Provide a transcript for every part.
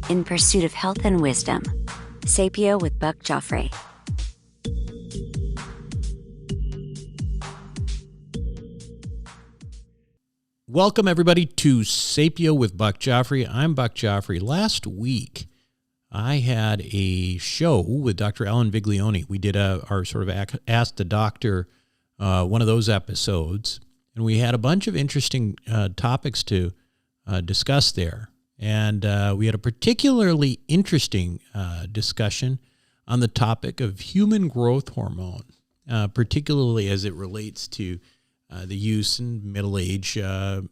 in pursuit of health and wisdom. Sapio with Buck Joffrey. Welcome, everybody, to Sapio with Buck Joffrey. I'm Buck Joffrey. Last week, I had a show with Dr. Ellen Viglione. We did our sort of Ask the Doctor, one of those episodes, and we had a bunch of interesting topics to discuss there. And we had a particularly interesting discussion on the topic of human growth hormone, particularly as it relates to the use in middle age. I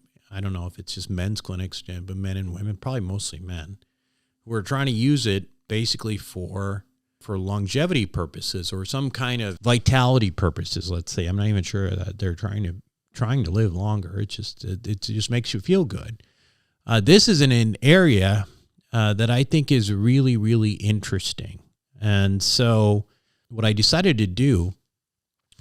don't know if it's just men's clinics, but men and women, probably mostly men, who are trying to use it basically for longevity purposes or some kind of vitality purposes. Let's say, I'm not even sure that they're trying to live longer. It just makes you feel good. This is in an area that I think is really, really interesting. And so what I decided to do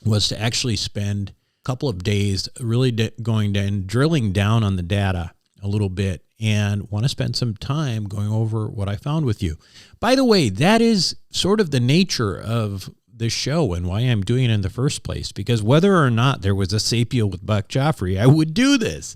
was to actually spend a couple of days really going and drilling down on the data a little bit and want to spend some time going over what I found with you. By the way, that is sort of the nature of the show and why I'm doing it in the first place, because whether or not there was a Sapio with Buck Joffrey, I would do this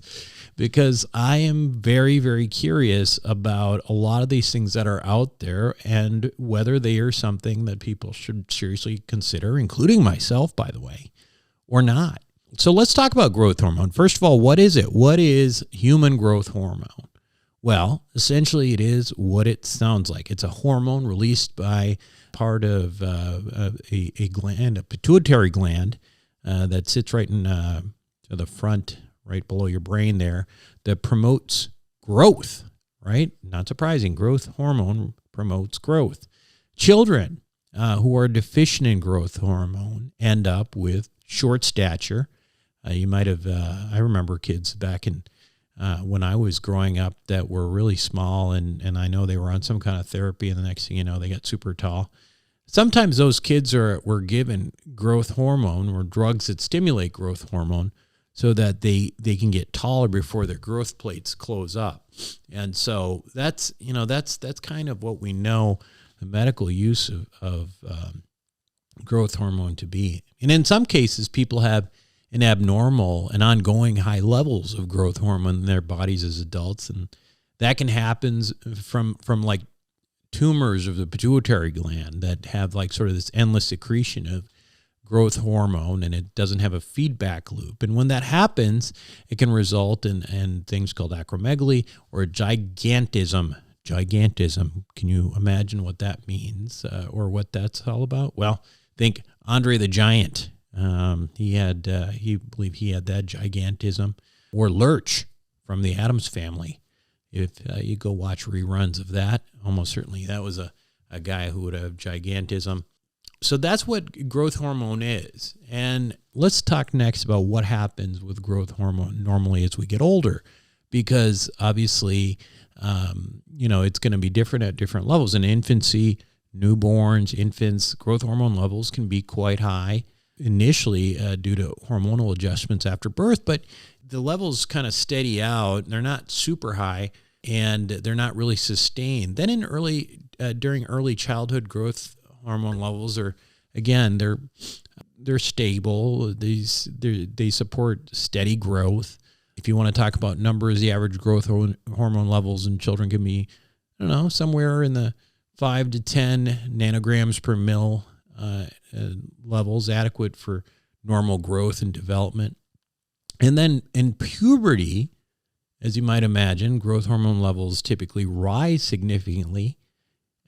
because I am very, very curious about a lot of these things that are out there and whether they are something that people should seriously consider, including myself, by the way, or not. So let's talk about growth hormone. First of all, what is it? What is human growth hormone? Well, essentially it is what it sounds like. It's a hormone released by part of a gland, a pituitary gland that sits right in to the front, right below your brain there, that promotes growth, right? Not surprising. Growth hormone promotes growth. Children who are deficient in growth hormone end up with short stature. You might have, I remember kids back in when I was growing up that were really small, and I know they were on some kind of therapy, and the next thing you know, they got super tall. Sometimes those kids were given growth hormone or drugs that stimulate growth hormone so that they can get taller before their growth plates close up. And so that's kind of what we know the medical use of growth hormone to be. And in some cases, people have an abnormal and ongoing high levels of growth hormone in their bodies as adults. And that can happen from like tumors of the pituitary gland that have like sort of this endless secretion of growth hormone, and it doesn't have a feedback loop. And when that happens, it can result in things called acromegaly or gigantism. Gigantism. Can you imagine what that means or what that's all about? Well, think Andre the Giant. He believed he had that gigantism. Or Lurch from the Addams Family. If you go watch reruns of that, almost certainly that was a guy who would have gigantism. So that's what growth hormone is. And let's talk next about what happens with growth hormone normally as we get older, because obviously, it's going to be different at different levels. In infancy, newborns, infants, growth hormone levels can be quite high initially due to hormonal adjustments after birth, but the levels kind of steady out. They're not super high, and they're not really sustained. Then during early childhood, growth hormone levels are, again, they're stable. They support steady growth. If you want to talk about numbers, the average growth hormone levels in children can be, somewhere in the 5 to 10 nanograms per mil levels, adequate for normal growth and development. And then in puberty, as you might imagine, growth hormone levels typically rise significantly,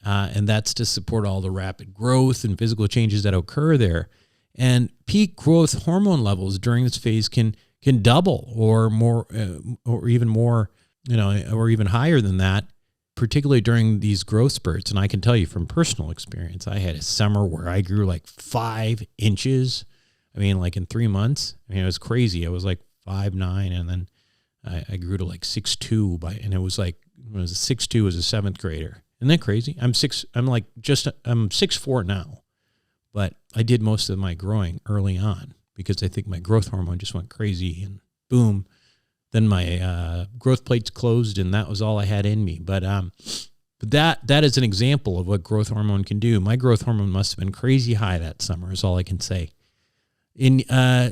and that's to support all the rapid growth and physical changes that occur there. And peak growth hormone levels during this phase can double or more, or even more, or even higher than that, particularly during these growth spurts. And I can tell you from personal experience, I had a summer where I grew like 5 inches. Like in 3 months. It was crazy. I was like 5'9", and then I grew to like 6'2", and it was like, when I was 6'2" as a 7th grader. Isn't that crazy? I'm 6'4" now, but I did most of my growing early on because I think my growth hormone just went crazy, and boom, Then my growth plates closed, and that was all I had in me. But But that is an example of what growth hormone can do. My growth hormone must have been crazy high that summer, is all I can say.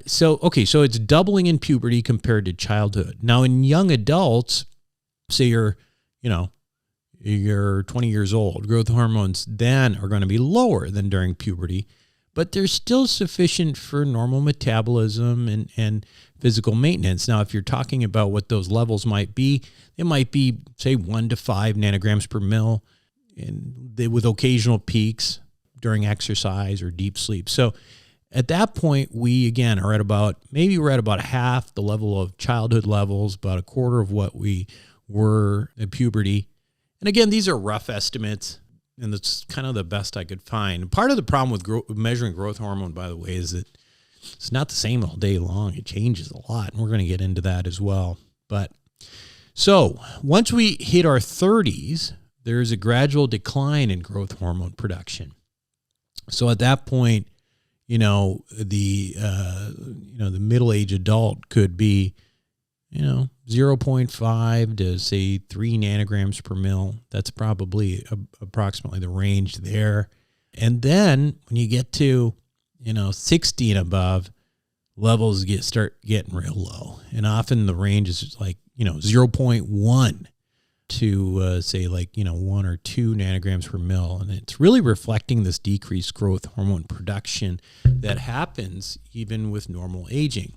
So it's doubling in puberty compared to childhood. Now, in young adults, say you're 20 years old, growth hormones then are going to be lower than during puberty, but they're still sufficient for normal metabolism and physical maintenance. Now, if you're talking about what those levels might be, it might be, say, 1 to 5 nanograms per mil, with occasional peaks during exercise or deep sleep. So at that point, we, again, we're at about half the level of childhood levels, about a quarter of what we were at puberty. And again, these are rough estimates, and it's kind of the best I could find. Part of the problem with measuring growth hormone, by the way, is that it's not the same all day long. It changes a lot, and we're going to get into that as well. But so once we hit our 30s, there's a gradual decline in growth hormone production. So at that point, the middle-aged adult could be, 0.5 to say 3 nanograms per mil. That's probably approximately the range there. And then when you get to, 60 and above, levels start getting real low. And often the range is like, 0.1 to say 1 or 2 nanograms per mil. And it's really reflecting this decreased growth hormone production that happens even with normal aging.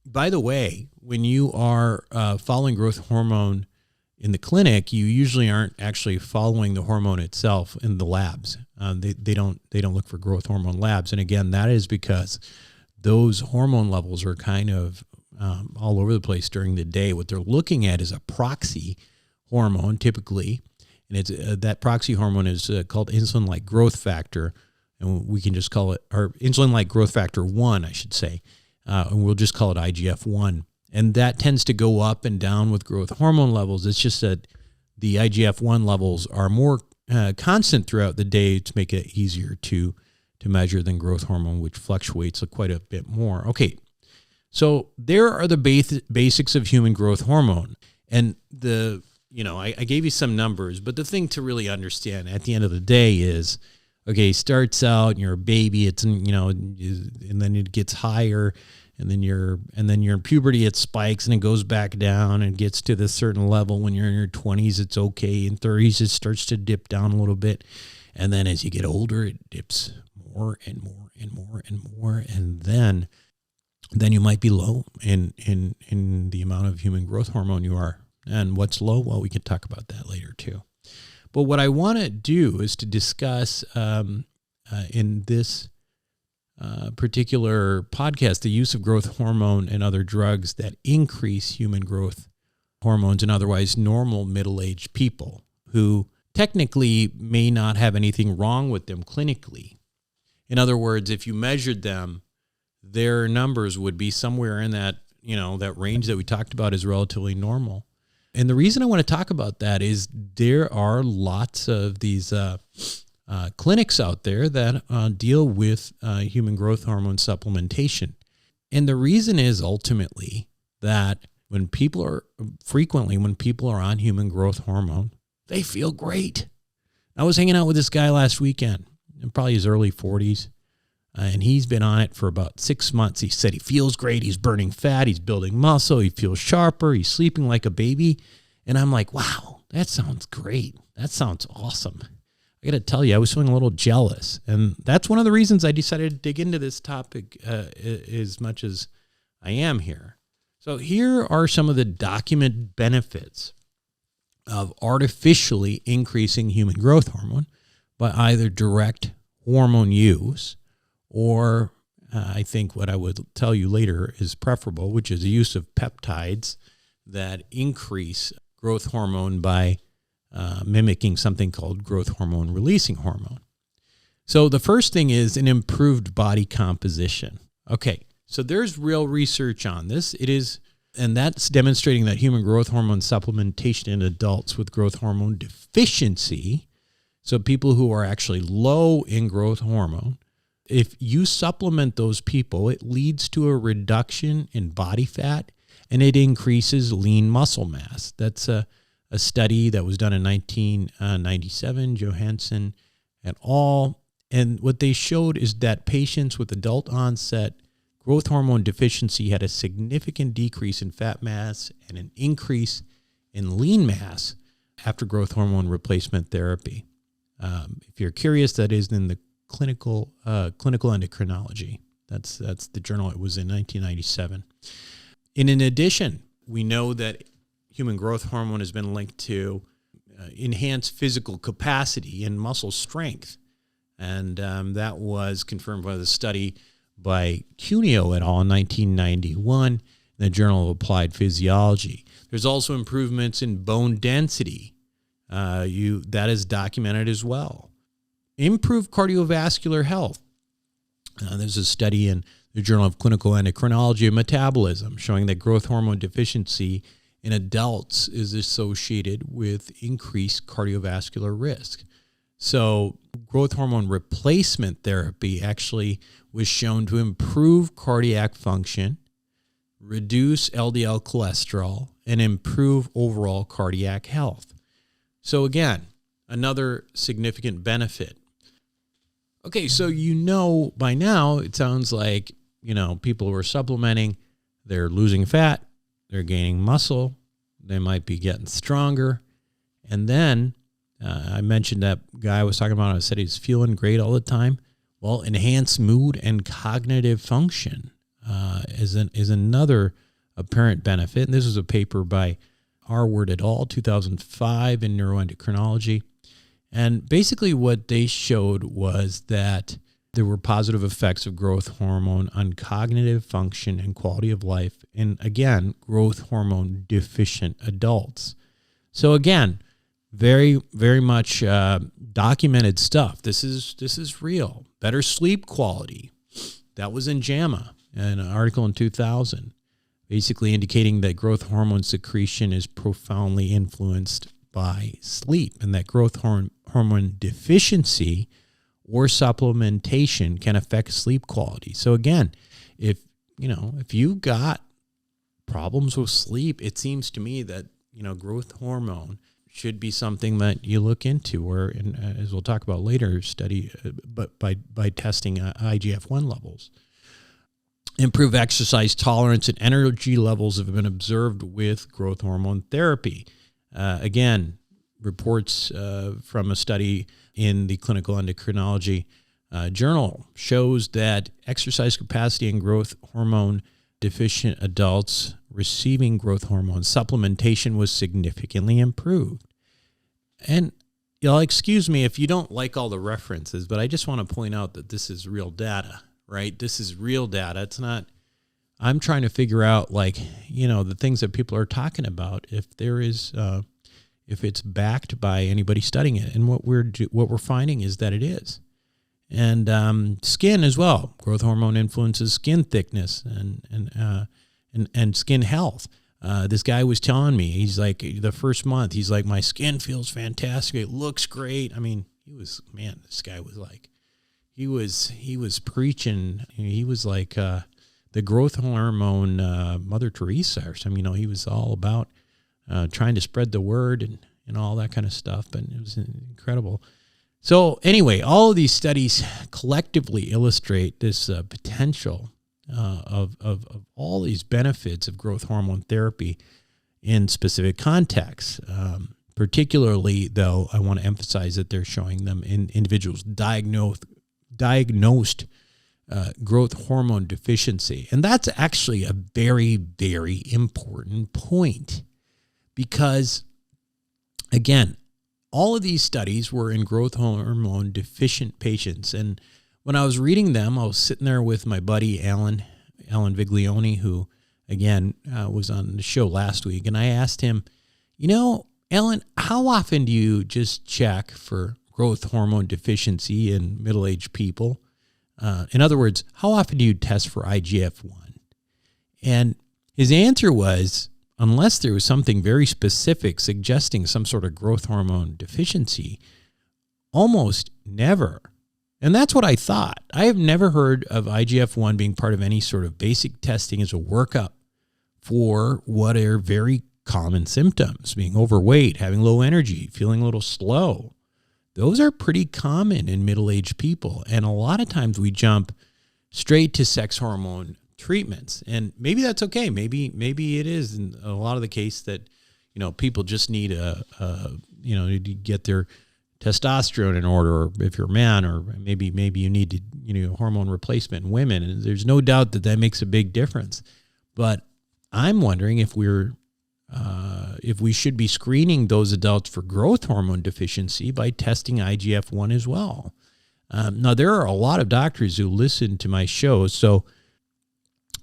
By the way, when you are following growth hormone in the clinic, you usually aren't actually following the hormone itself in the labs. They don't look for growth hormone labs. And again, that is because those hormone levels are kind of all over the place during the day. What they're looking at is a proxy hormone typically, and it's that proxy hormone is called insulin-like growth factor, and we can just call it, or insulin-like growth factor 1, I should say, and we'll just call it IGF-1. And that tends to go up and down with growth hormone levels. It's just that the IGF-1 levels are more constant throughout the day to make it easier to measure than growth hormone, which fluctuates quite a bit more. Okay, so there are the basics of human growth hormone. And I gave you some numbers, but the thing to really understand at the end of the day is, okay, starts out, you're a baby, it's, and then it gets higher, and then you're in puberty, it spikes and it goes back down and gets to this certain level. When you're in your 20s, it's okay. In 30s, it starts to dip down a little bit. And then as you get older, it dips more and more and more and more. And then you might be low in the amount of human growth hormone you are. And what's low? Well, we can talk about that later too. But what I want to do is to discuss in this particular podcast the use of growth hormone and other drugs that increase human growth hormones in otherwise normal middle-aged people who technically may not have anything wrong with them clinically. In other words, if you measured them, their numbers would be somewhere in that, that range that we talked about is relatively normal. And the reason I want to talk about that is there are lots of these clinics out there that deal with human growth hormone supplementation. And the reason is ultimately that when people are on human growth hormone, they feel great. I was hanging out with this guy last weekend, probably his early 40s, and he's been on it for about 6 months. He said he feels great. He's burning fat. He's building muscle. He feels sharper. He's sleeping like a baby. And I'm like, wow, that sounds great. That sounds awesome. I got to tell you, I was feeling a little jealous. And that's one of the reasons I decided to dig into this topic as much as I am here. So here are some of the documented benefits of artificially increasing human growth hormone by either direct hormone use or I think what I would tell you later is preferable, which is the use of peptides that increase growth hormone by mimicking something called growth hormone releasing hormone. So the first thing is an improved body composition. Okay, so there's real research on this. And that's demonstrating that human growth hormone supplementation in adults with growth hormone deficiency, so people who are actually low in growth hormone, if you supplement those people, it leads to a reduction in body fat and it increases lean muscle mass. That's a study that was done in 1997, Johansson et al. And what they showed is that patients with adult onset growth hormone deficiency had a significant decrease in fat mass and an increase in lean mass after growth hormone replacement therapy. If you're curious, that is in the clinical endocrinology. That's the journal. It was in 1997. And in addition, we know that human growth hormone has been linked to enhanced physical capacity and muscle strength. And that was confirmed by the study by Cuneo et al. In 1991 in the Journal of Applied Physiology. There's also improvements in bone density. That is documented as well. Improved cardiovascular health. There's a study in the Journal of Clinical Endocrinology and Metabolism showing that growth hormone deficiency in adults is associated with increased cardiovascular risk. So growth hormone replacement therapy actually was shown to improve cardiac function, reduce LDL cholesterol, and improve overall cardiac health. So again, another significant benefit. Okay, so by now, it sounds like, people who are supplementing, they're losing fat, they're gaining muscle, they might be getting stronger. And then I mentioned that guy I was talking about, I said he's feeling great all the time. Well, enhanced mood and cognitive function is another apparent benefit. And this was a paper by Arward et al., 2005 in Neuroendocrinology. And basically what they showed was that there were positive effects of growth hormone on cognitive function and quality of life in, again, growth hormone deficient adults. So again, very, very much documented stuff. This is real. Better sleep quality. That was in JAMA, an article in 2000, basically indicating that growth hormone secretion is profoundly influenced by sleep, and that growth hormone deficiency or supplementation can affect sleep quality. So again, if you got problems with sleep, it seems to me that growth hormone should be something that you look into, or as we'll talk about later, study, but by testing IGF-1 levels. Improved exercise tolerance and energy levels have been observed with growth hormone therapy. Again, reports from a study in the Clinical Endocrinology Journal shows that exercise capacity in growth hormone deficient adults receiving growth hormone supplementation was significantly improved. And you'll excuse me if you don't like all the references, but I just want to point out that this is real data, right? This is real data. It's not, I'm trying to figure out the things that people are talking about, if there is, if it's backed by anybody studying it. And what we're finding is that it is. And skin as well. Growth hormone influences skin thickness and skin health. This guy was telling me, he's like, the first month, he's like, my skin feels fantastic. It looks great. I mean, this guy was like, he was preaching. He was like the growth hormone Mother Teresa or something. He was all about trying to spread the word and all that kind of stuff. But it was incredible. So anyway, all of these studies collectively illustrate this potential of all these benefits of growth hormone therapy in specific contexts. Particularly, though, I want to emphasize that they're showing them in individuals diagnosed growth hormone deficiency. And that's actually a very, very important point because, again, all of these studies were in growth hormone deficient patients. And when I was reading them, I was sitting there with my buddy, Alan Viglione, who, again, was on the show last week. And I asked him, Alan, how often do you just check for growth hormone deficiency in middle-aged people? In other words, how often do you test for IGF-1? And his answer was, unless there was something very specific suggesting some sort of growth hormone deficiency, almost never. And that's what I thought. I have never heard of IGF-1 being part of any sort of basic testing as a workup for what are very common symptoms, being overweight, having low energy, feeling a little slow. Those are pretty common in middle-aged people. And a lot of times we jump straight to sex hormone treatments. And maybe that's okay. Maybe it is in a lot of the case that, people just need to get their testosterone in order, or if you're a man, or maybe you need to, hormone replacement in women. And there's no doubt that makes a big difference. But I'm wondering if we should be screening those adults for growth hormone deficiency by testing IGF-1 as well. Now, there are a lot of doctors who listen to my shows, so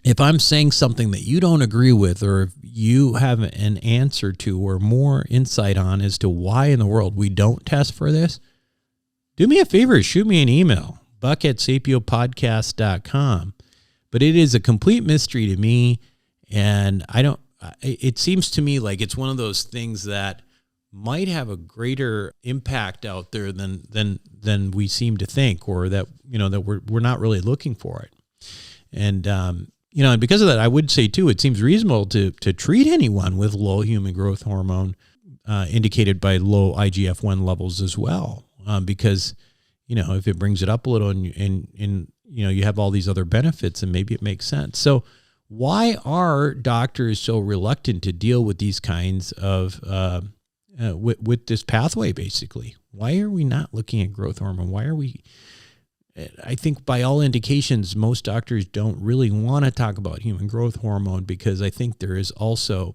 if I'm saying something that you don't agree with, or if you have an answer to or more insight on as to why in the world we don't test for this, do me a favor, shoot me an email, buck@sapiopodcast.com. But it is a complete mystery to me, and it seems to me like it's one of those things that might have a greater impact out there than we seem to think, or that, that we're not really looking for it. And, and because of that, I would say too, it seems reasonable to treat anyone with low human growth hormone, indicated by low IGF-1 levels as well. Because, if it brings it up a little and you have all these other benefits, and maybe it makes sense. So why are doctors so reluctant to deal with these kinds of, with this pathway, basically? Why are we not looking at growth hormone? Why are we... I think by all indications, most doctors don't really want to talk about human growth hormone, because I think there is also,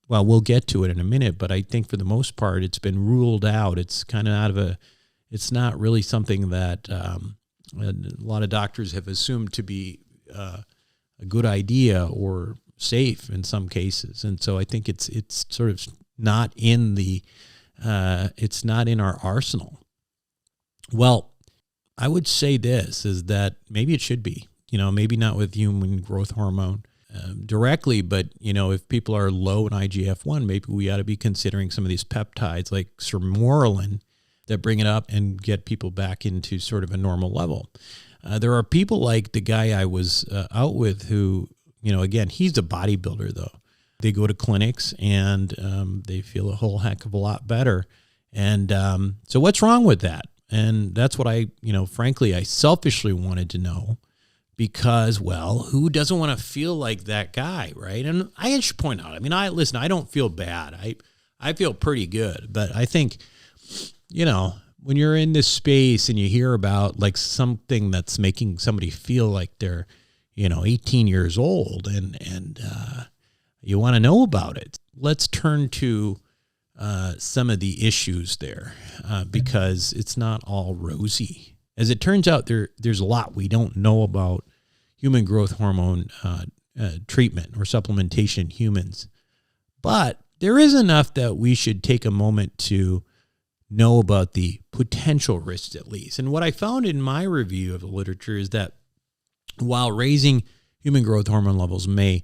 well, we'll get to it in a minute, but I think for the most part, it's been ruled out. It's kind of it's not really something that a lot of doctors have assumed to be a good idea or safe in some cases. And so I think it's sort of not in it's not in our arsenal. Well, I would say this is that maybe it should be, maybe not with human growth hormone directly, but, if people are low in IGF-1, maybe we ought to be considering some of these peptides like sermorelin that bring it up and get people back into sort of a normal level. There are people like the guy I was out with who, again, he's a bodybuilder though. They go to clinics and they feel a whole heck of a lot better. And so what's wrong with that? And that's what frankly, I selfishly wanted to know, because, well, who doesn't want to feel like that guy, right? And I should point out, I don't feel bad. I feel pretty good, but I think, when you're in this space and you hear about like something that's making somebody feel like they're, 18 years old and you want to know about it. Let's turn to some of the issues there, because it's not all rosy. As it turns out, there's a lot we don't know about human growth hormone treatment or supplementation in humans. But there is enough that we should take a moment to know about the potential risks, at least. And what I found in my review of the literature is that while raising human growth hormone levels may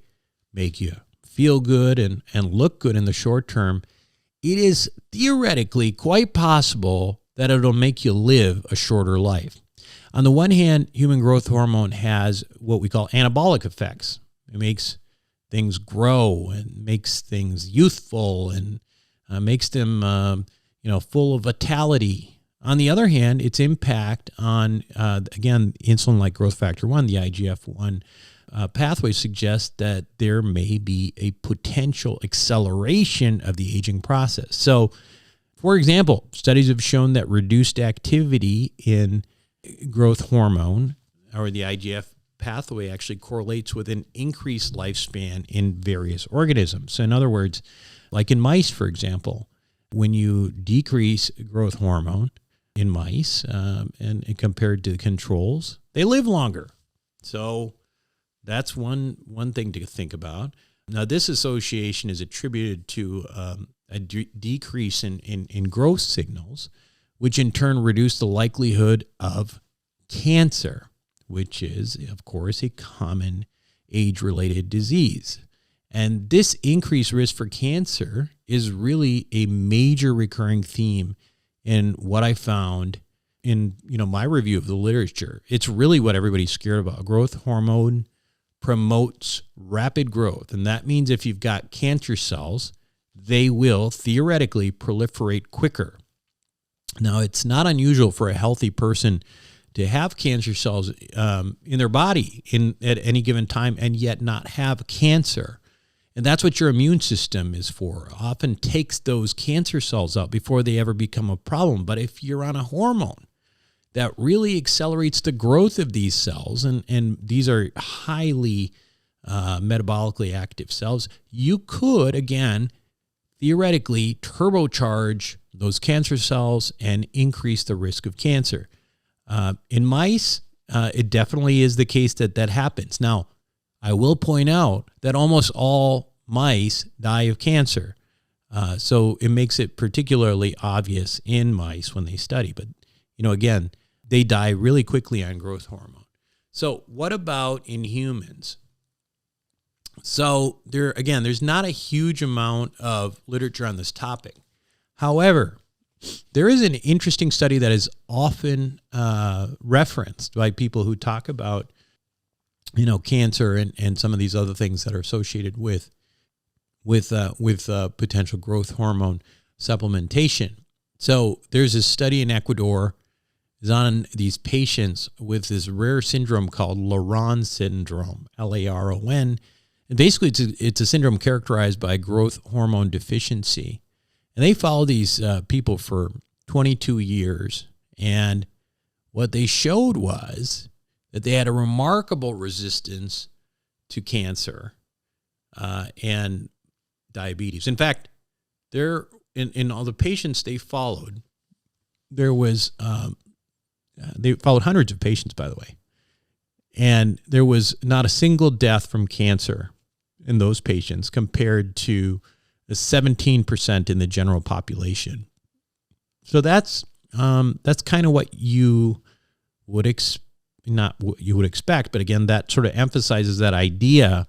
make you feel good and look good in the short term, it is theoretically quite possible that it'll make you live a shorter life. On the one hand, human growth hormone has what we call anabolic effects. It makes things grow and makes things youthful and makes them, full of vitality. On the other hand, its impact on, again, insulin-like growth factor 1, the IGF-1 pathway, suggests that there may be a potential acceleration of the aging process. So, for example, studies have shown that reduced activity in growth hormone, or the IGF pathway, actually correlates with an increased lifespan in various organisms. So in other words, like in mice, for example, when you decrease growth hormone in mice and compared to the controls, they live longer. So that's one thing to think about. Now, this association is attributed to a decrease in growth signals, which in turn reduce the likelihood of cancer, which is, of course, a common age-related disease. And this increased risk for cancer is really a major recurring theme in what I found in my review of the literature. It's really what everybody's scared about. Growth hormone promotes rapid growth, and that means if you've got cancer cells, they will theoretically proliferate quicker. Now, it's not unusual for a healthy person to have cancer cells in their body at any given time and yet not have cancer. And that's what your immune system is for. Often takes those cancer cells out before they ever become a problem. But if you're on a hormone that really accelerates the growth of these cells, and these are highly metabolically active cells, you could, again, theoretically turbocharge those cancer cells and increase the risk of cancer. In mice, it definitely is the case that happens. Now, I will point out that almost all mice die of cancer. So it makes it particularly obvious in mice when they study. But, again, they die really quickly on growth hormone. So what about in humans? So there's not a huge amount of literature on this topic. However, there is an interesting study that is often referenced by people who talk about, cancer and some of these other things that are associated with potential growth hormone supplementation. So there's a study in Ecuador is on these patients with this rare syndrome called Laron syndrome, Laron. And basically, it's a syndrome characterized by growth hormone deficiency. And they followed these people for 22 years. And what they showed was that they had a remarkable resistance to cancer and diabetes. In fact, in all the patients they followed, there was they followed hundreds of patients, by the way, and there was not a single death from cancer in those patients compared to the 17% in the general population. So that's kind of what you would not what you would expect, but again, that sort of emphasizes that idea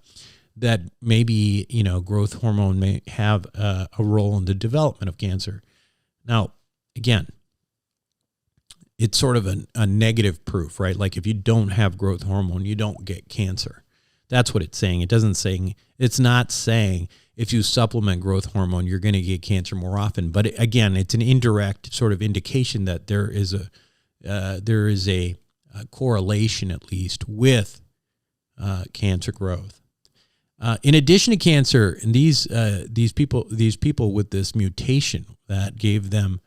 that maybe growth hormone may have a role in the development of cancer. Now, again, it's sort of a negative proof, right? Like if you don't have growth hormone, you don't get cancer. That's what it's saying. It's not saying if you supplement growth hormone, you're going to get cancer more often. But again, it's an indirect sort of indication that there is a correlation, at least, with cancer growth. In addition to cancer, and these people with this mutation that gave them,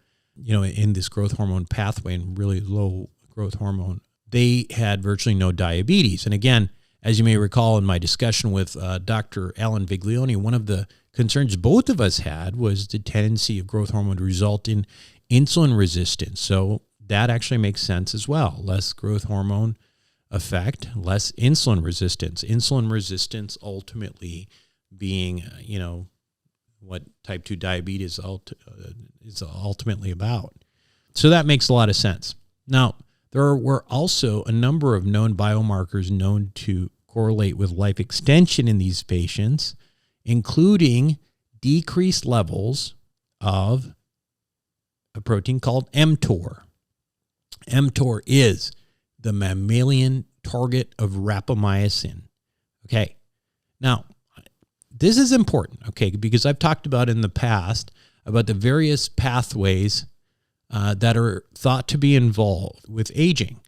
in this growth hormone pathway and really low growth hormone, they had virtually no diabetes. And again, as you may recall in my discussion with Dr. Alan Viglione, one of the concerns both of us had was the tendency of growth hormone to result in insulin resistance. So that actually makes sense as well. Less growth hormone effect, less insulin resistance. Insulin resistance ultimately being, what type 2 diabetes is ultimately about. So that makes a lot of sense. Now, there were also a number of known biomarkers known to correlate with life extension in these patients, including decreased levels of a protein called mTOR. mTOR is the mammalian target of rapamycin. Okay. Now, this is important, okay, because I've talked about in the past about the various pathways that are thought to be involved with aging.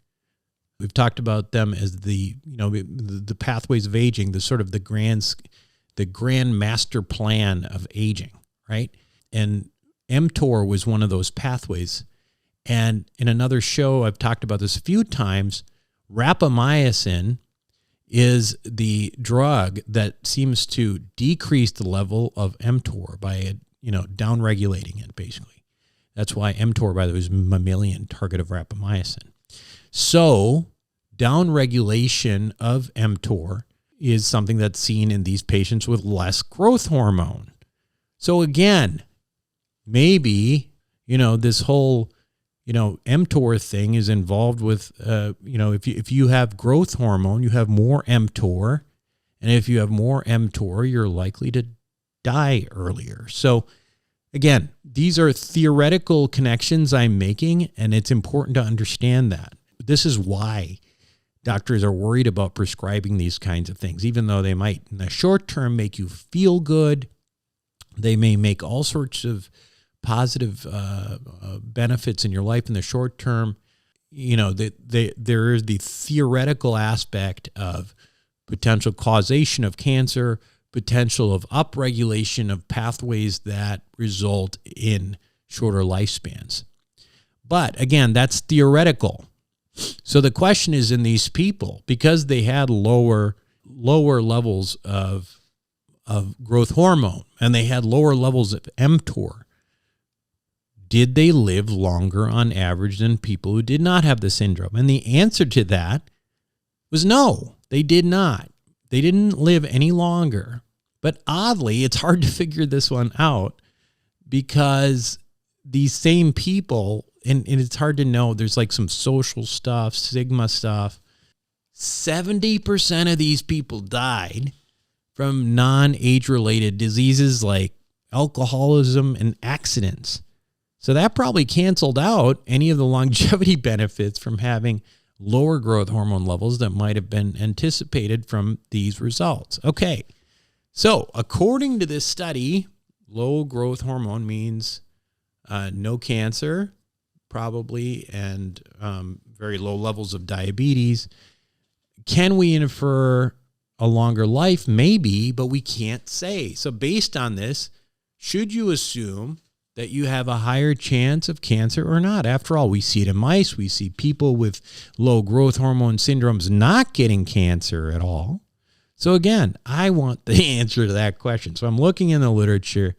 We've talked about them as the pathways of aging, the sort of the grand master plan of aging, right? And mTOR was one of those pathways. And in another show, I've talked about this a few times. Rapamycin is the drug that seems to decrease the level of mTOR by downregulating it, basically. That's why mTOR, by the way, is mammalian target of rapamycin. So downregulation of mTOR is something that's seen in these patients with less growth hormone. So again, maybe, this whole, mTOR thing is involved with, if you have growth hormone, you have more mTOR. And if you have more mTOR, you're likely to die earlier. So again, these are theoretical connections I'm making, and it's important to understand that. This is why doctors are worried about prescribing these kinds of things, even though they might in the short term make you feel good. They may make all sorts of positive benefits in your life in the short term. There is the theoretical aspect of potential causation of cancer, potential of upregulation of pathways that result in shorter lifespans. But again, that's theoretical. So the question is, in these people, because they had lower levels of growth hormone and they had lower levels of mTOR, did they live longer on average than people who did not have the syndrome? And the answer to that was no, they did not. They didn't live any longer. But oddly, it's hard to figure this one out because these same people, and it's hard to know, there's like some social stuff, stigma stuff. 70% of these people died from non-age-related diseases like alcoholism and accidents. So that probably canceled out any of the longevity benefits from having lower growth hormone levels that might have been anticipated from these results. Okay, so according to this study, low growth hormone means no cancer, probably, and very low levels of diabetes. Can we infer a longer life? Maybe, but we can't say. So based on this, should you assume that you have a higher chance of cancer or not? After all, we see it in mice. We see people with low growth hormone syndromes not getting cancer at all. So again, I want the answer to that question. So I'm looking in the literature.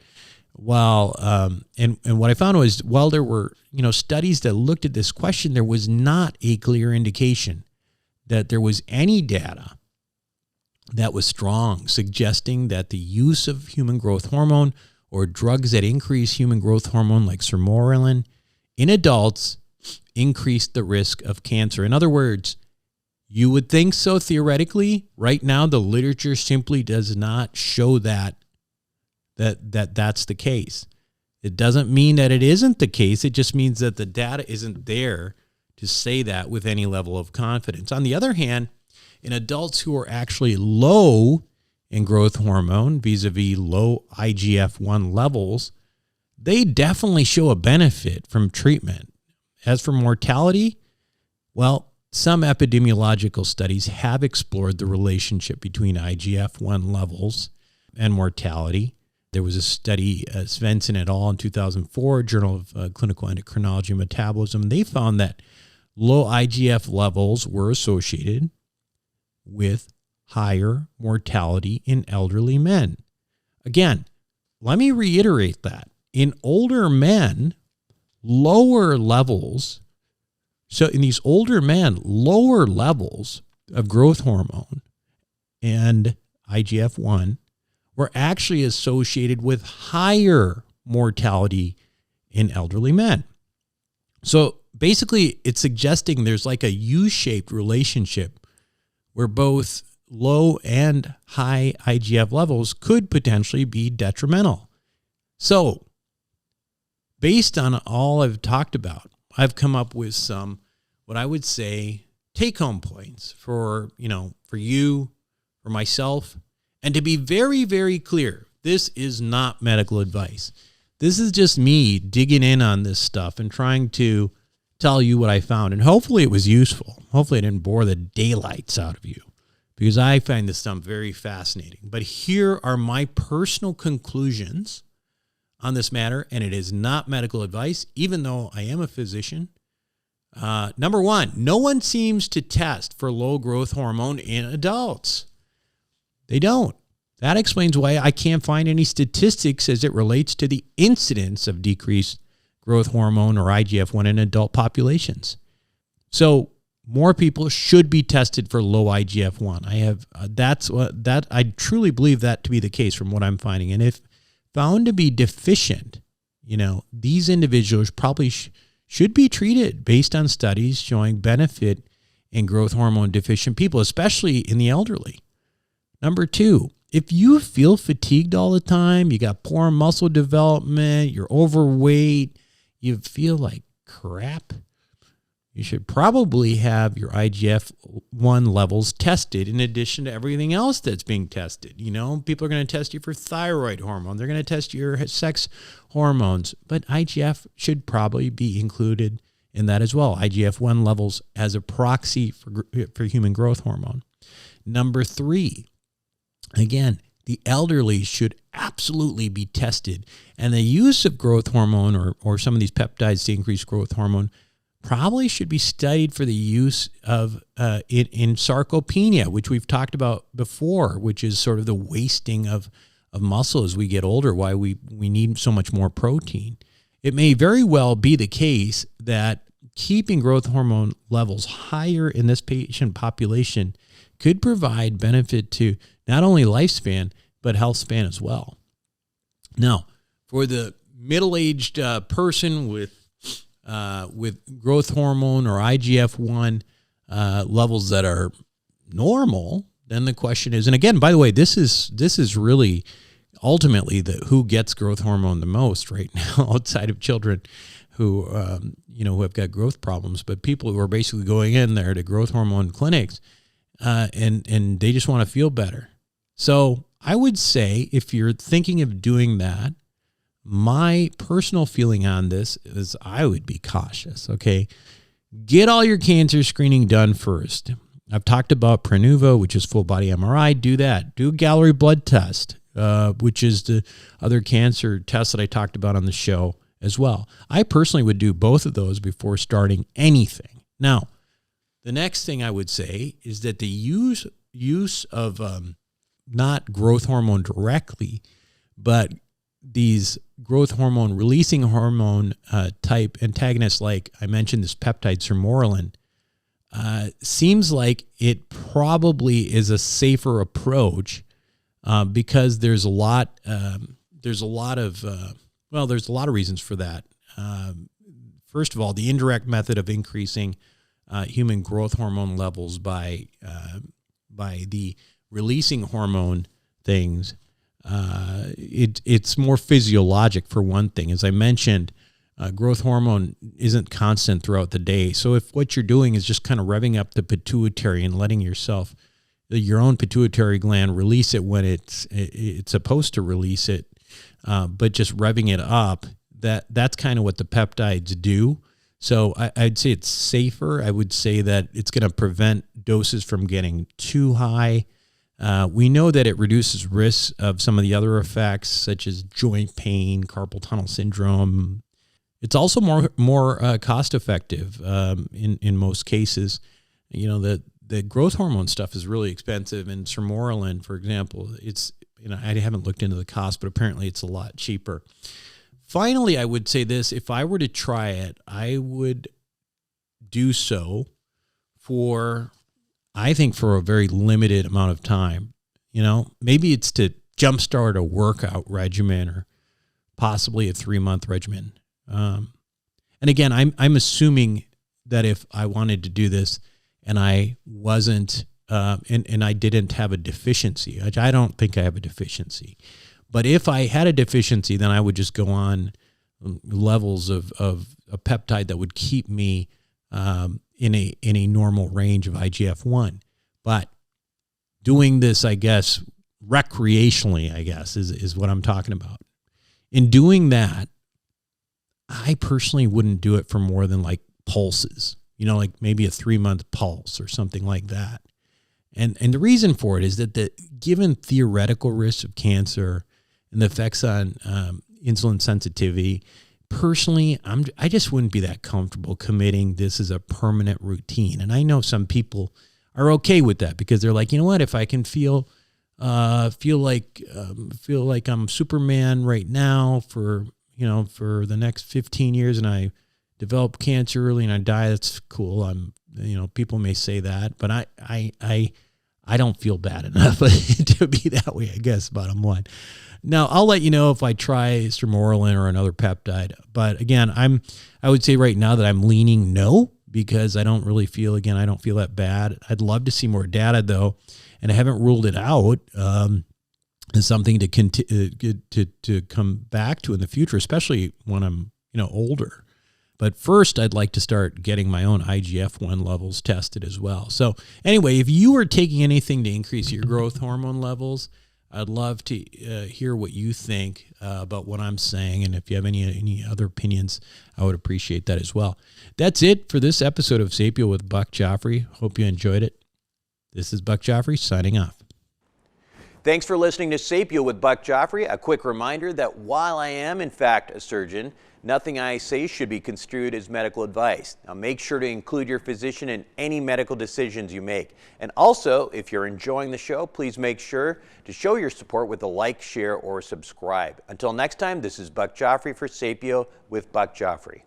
And what I found was, while there were studies that looked at this question, there was not a clear indication that there was any data that was strong suggesting that the use of human growth hormone or drugs that increase human growth hormone like sermorelin in adults increased the risk of cancer. In other words, you would think so theoretically. Right now, the literature simply does not show that's the case. It doesn't mean that it isn't the case. It just means that the data isn't there to say that with any level of confidence. On the other hand, in adults who are actually low in growth hormone, vis-a-vis low IGF-1 levels, they definitely show a benefit from treatment. As for mortality, well, some epidemiological studies have explored the relationship between IGF-1 levels and mortality. There was a study, Svensson et al. In 2004, Journal of Clinical Endocrinology and Metabolism. They found that low IGF levels were associated with higher mortality in elderly men. Again, let me reiterate that. In older men, lower levels, so in these older men, lower levels of growth hormone and IGF-1 were actually associated with higher mortality in elderly men. So basically, it's suggesting there's like a U-shaped relationship where both low and high IGF levels could potentially be detrimental. So, based on all I've talked about, I've come up with some, what I would say, take-home points for you, for myself. And to be very, very clear, this is not medical advice. This is just me digging in on this stuff and trying to tell you what I found. And hopefully it was useful. Hopefully I didn't bore the daylights out of you, because I find this stuff very fascinating. But here are my personal conclusions on this matter, and it is not medical advice, even though I am a physician. Number one, no one seems to test for low growth hormone in adults. They don't. That explains why I can't find any statistics as it relates to the incidence of decreased growth hormone or IGF-1 in adult populations. So more people should be tested for low IGF-1. I truly believe that to be the case from what I'm finding. And if found to be deficient, these individuals probably should be treated based on studies showing benefit in growth hormone deficient people, especially in the elderly. Number two, if you feel fatigued all the time, you got poor muscle development, you're overweight, you feel like crap, you should probably have your IGF-1 levels tested in addition to everything else that's being tested. People are going to test you for thyroid hormone. They're going to test your sex hormones, but IGF should probably be included in that as well. IGF-1 levels as a proxy for human growth hormone. Number 3, again, the elderly should absolutely be tested. And the use of growth hormone or some of these peptides to increase growth hormone probably should be studied for the use of in sarcopenia, which we've talked about before, which is sort of the wasting of muscle as we get older, why we need so much more protein. It may very well be the case that keeping growth hormone levels higher in this patient population could provide benefit to not only lifespan, but health span as well. Now, for the middle-aged person with growth hormone or IGF-1 levels that are normal, then the question is, and again, by the way, this is really ultimately who gets growth hormone the most right now, outside of children who have got growth problems, but people who are basically going in there to growth hormone clinics and they just want to feel better. So I would say if you're thinking of doing that, my personal feeling on this is I would be cautious, okay? Get all your cancer screening done first. I've talked about Prenuvo, which is full body MRI. Do that. Do a Gallery blood test, which is the other cancer test that I talked about on the show as well. I personally would do both of those before starting anything. Now, the next thing I would say is that the use of not growth hormone directly, but these growth hormone releasing hormone type antagonists, like I mentioned, this peptide sermorelin, seems like it probably is a safer approach because there's a lot of reasons for that. First of all, the indirect method of increasing human growth hormone levels by the releasing hormone things. It's more physiologic for one thing. As I mentioned, growth hormone isn't constant throughout the day. So if what you're doing is just kind of revving up the pituitary and letting your own pituitary gland release it when it's supposed to release it, but just revving it up, that's kind of what the peptides do. So I'd say it's safer. I would say that it's going to prevent doses from getting too high. We know that it reduces risks of some of the other effects, such as joint pain, carpal tunnel syndrome. It's also more cost effective in most cases. The growth hormone stuff is really expensive, and sermorelin, for example, I haven't looked into the cost, but apparently it's a lot cheaper. Finally, I would say this: if I were to try it, I would do so for a very limited amount of time. Maybe it's to jumpstart a workout regimen or possibly a 3-month regimen. And again, I'm assuming that if I wanted to do this and I wasn't, and I didn't have a deficiency, which I don't think I have a deficiency, but if I had a deficiency, then I would just go on levels of a peptide that would keep me in a normal range of IGF-1. But doing this, I guess, recreationally, is what I'm talking about. In doing that, I personally wouldn't do it for more than like pulses, like maybe a 3-month pulse or something like that. And the reason for it is that given theoretical risks of cancer and the effects on insulin sensitivity, personally, I just wouldn't be that comfortable committing this as a permanent routine. And I know some people are okay with that because they're like, you know what, if I can feel like I'm Superman right now for the next 15 years and I develop cancer early and I die, that's cool. People may say that, but I don't feel bad enough to be that way, I guess, bottom line. Now, I'll let you know if I try sermorelin or another peptide. But again, I would say right now that I'm leaning no, because I don't feel that bad. I'd love to see more data though, and I haven't ruled it out as something to come back to in the future, especially when I'm older. But first, I'd like to start getting my own IGF-1 levels tested as well. So anyway, if you are taking anything to increase your growth hormone levels, I'd love to hear what you think about what I'm saying. And if you have any other opinions, I would appreciate that as well. That's it for this episode of Sapio with Buck Joffrey. Hope you enjoyed it. This is Buck Joffrey signing off. Thanks for listening to Sapio with Buck Joffrey. A quick reminder that while I am, in fact, a surgeon, nothing I say should be construed as medical advice. Now, make sure to include your physician in any medical decisions you make. And also, if you're enjoying the show, please make sure to show your support with a like, share, or subscribe. Until next time, this is Buck Joffrey for Sapio with Buck Joffrey.